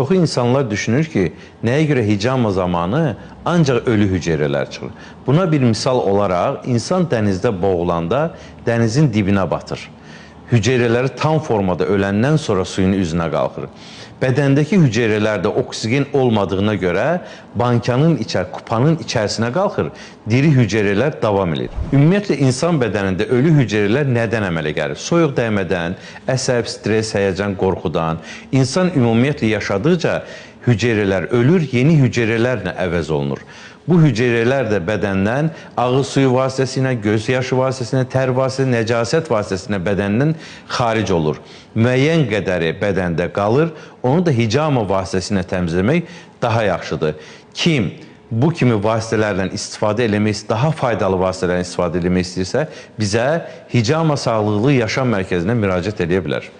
Çoxu insanlar düşünür ki, nəyə görə hicama zamanı ancaq ölü hüceyrələr çıxır. Buna bir misal olaraq, insan dənizdə boğulanda dənizin dibinə batır. Hüceyrələri tam formada öləndən sonra suyun üzünə qalxır. Bədəndəki hüceyrələrdə oksigen olmadığına görə kupanın içərisinə qalxır, diri hüceyrələr davam edir. Ümumiyyətlə, insan bədənində ölü hüceyrələr nədən əmələ gəlir? Soyuq dəymədən, əsəb, stres, həyəcan, qorxudan. İnsan ümumiyyətlə yaşadıqca hüceyrələr ölür, yeni hüceyrələrlə əvəz olunur. Bu hüceyrələr də bədəndən ağız suyu vasitəsilə, göz yaşı vasitəsilə, tər vasitəsilə, nəcasət vasitəsilə bədəndən xaric olur. Müəyyən qədəri bədəndə qalır, onu da hicama vasitəsilə təmizləmək daha yaxşıdır. Kim bu kimi vasitələrlə istifadə eləmək, daha faydalı vasitələrlə istifadə eləmək istəyirsə, bizə Hicama Sağlıqlı Yaşam Mərkəzinə müraciət edə bilər.